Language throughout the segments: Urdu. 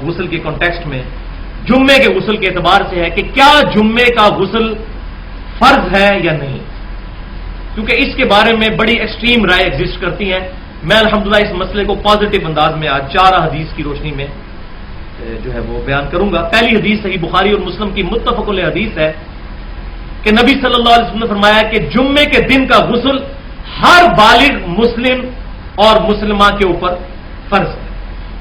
غسل کے کانٹیکسٹ میں جمعے کے غسل کے اعتبار سے ہے کہ کیا جمعے کا غسل فرض ہے یا نہیں، کیونکہ اس کے بارے میں بڑی ایکسٹریم رائے ایگزسٹ کرتی ہیں. میں الحمدللہ اس مسئلے کو پازیٹو انداز میں آج 4 حدیث کی روشنی میں جو ہے وہ بیان کروں گا. پہلی حدیث صحیح بخاری اور مسلم کی متفق علیہ حدیث ہے کہ نبی صلی اللہ علیہ وسلم نے فرمایا کہ جمعے کے دن کا غسل ہر بالغ مسلم اور مسلمہ کے اوپر فرض ہے.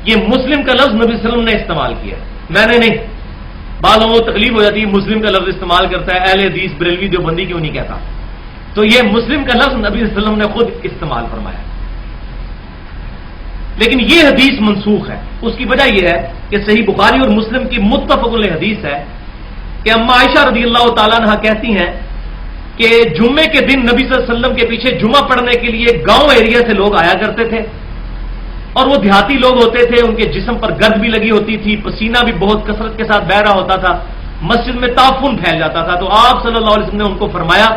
یہ مسلم کا لفظ نبی صلی اللہ علیہ وسلم نے استعمال کیا، میں نے نہیں. بعض لوگوں کو تکلیف ہو جاتی ہے مسلم کا لفظ استعمال کرتا ہے اہل حدیث بریلوی دیوبندی کیوں نہیں کہتا، تو یہ مسلم کا لفظ نبی صلی اللہ علیہ وسلم نے خود استعمال فرمایا. لیکن یہ حدیث منسوخ ہے. اس کی وجہ یہ ہے کہ صحیح بخاری اور مسلم کی متفق علیہ حدیث ہے کہ اما عائشہ رضی اللہ تعالیٰ عنہا کہتی ہیں کہ جمعے کے دن نبی صلی اللہ علیہ وسلم کے پیچھے جمعہ پڑھنے کے لیے گاؤں ایریا سے لوگ آیا کرتے تھے، اور وہ دیہاتی لوگ ہوتے تھے، ان کے جسم پر گرد بھی لگی ہوتی تھی، پسینہ بھی بہت کثرت کے ساتھ بہ رہا ہوتا تھا، مسجد میں تعفن پھیل جاتا تھا. تو آپ صلی اللہ علیہ وسلم نے ان کو فرمایا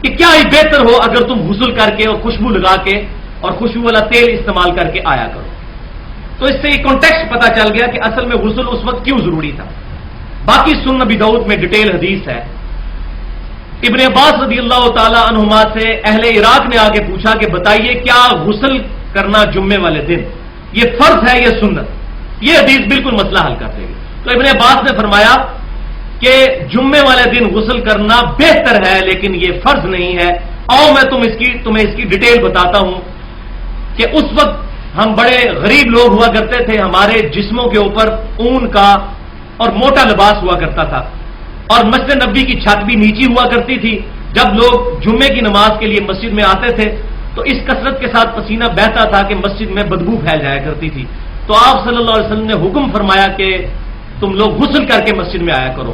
کہ کیا یہ بہتر ہو اگر تم غسل کر کے اور خوشبو لگا کے اور خوشبو والا تیل استعمال کر کے آیا کرو. تو اس سے یہ کانٹیکسٹ پتا چل گیا کہ اصل میں غسل اس وقت کیوں ضروری تھا. باقی سنن نبی داؤد میں ڈیٹیل حدیث ہے. ابن عباس رضی اللہ تعالی عنہما سے اہل عراق نے آگے پوچھا کہ بتائیے کیا غسل کرنا جمعے والے دن یہ فرض ہے یا سنت؟ یہ حدیث بالکل مسئلہ حل کر دے گی. تو ابن عباس نے فرمایا کہ جمعے والے دن غسل کرنا بہتر ہے لیکن یہ فرض نہیں ہے. آؤ میں تمہیں اس کی ڈیٹیل بتاتا ہوں کہ اس وقت ہم بڑے غریب لوگ ہوا کرتے تھے، ہمارے جسموں کے اوپر اون کا اور موٹا لباس ہوا کرتا تھا، اور مسجد نبوی کی چھت بھی نیچی ہوا کرتی تھی. جب لوگ جمعے کی نماز کے لیے مسجد میں آتے تھے تو اس کثرت کے ساتھ پسینہ بہتا تھا کہ مسجد میں بدبو پھیل جایا کرتی تھی. تو آپ صلی اللہ علیہ وسلم نے حکم فرمایا کہ تم لوگ غسل کر کے مسجد میں آیا کرو.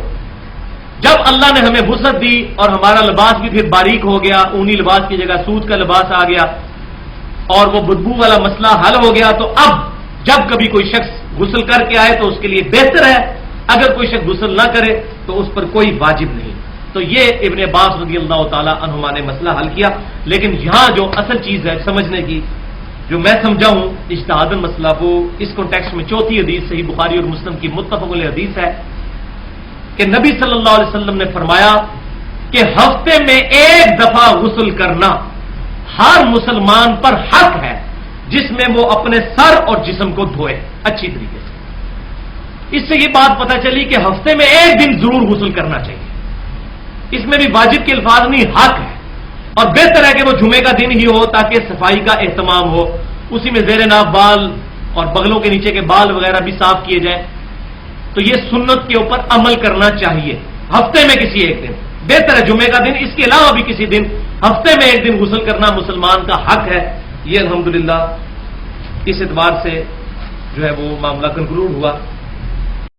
جب اللہ نے ہمیں وسعت دی اور ہمارا لباس بھی پھر باریک ہو گیا، اونی لباس کی جگہ سوت کا لباس آ گیا اور وہ بدبو والا مسئلہ حل ہو گیا، تو اب جب کبھی کوئی شخص غسل کر کے آئے تو اس کے لیے بہتر ہے، اگر کوئی شخص غسل نہ کرے تو اس پر کوئی واجب نہیں. تو یہ ابن عباس رضی اللہ تعالی عنہما نے مسئلہ حل کیا. لیکن یہاں جو اصل چیز ہے سمجھنے کی، جو میں سمجھا ہوں اجتہاداً مسئلہ، وہ اس کانٹیکسٹ میں چوتھی حدیث صحیح بخاری اور مسلم کی متفق علیہ حدیث ہے کہ نبی صلی اللہ علیہ وسلم نے فرمایا کہ ہفتے میں ایک دفعہ غسل کرنا ہر مسلمان پر حق ہے جس میں وہ اپنے سر اور جسم کو دھوئے اچھی طریقے سے. اس سے یہ بات پتہ چلی کہ ہفتے میں ایک دن ضرور غسل کرنا چاہیے. اس میں بھی واجب کے الفاظ نہیں، حق ہے، اور بہتر ہے کہ وہ جمعے کا دن ہی ہو تاکہ صفائی کا اہتمام ہو. اسی میں زیر ناف بال اور بغلوں کے نیچے کے بال وغیرہ بھی صاف کیے جائیں. تو یہ سنت کے اوپر عمل کرنا چاہیے. ہفتے میں کسی ایک دن بہتر ہے، جمعے کا دن، اس کے علاوہ بھی کسی دن ہفتے میں ایک دن غسل کرنا مسلمان کا حق ہے. یہ الحمدللہ اس اعتبار سے جو ہے وہ معاملہ کنکلوڈ ہوا.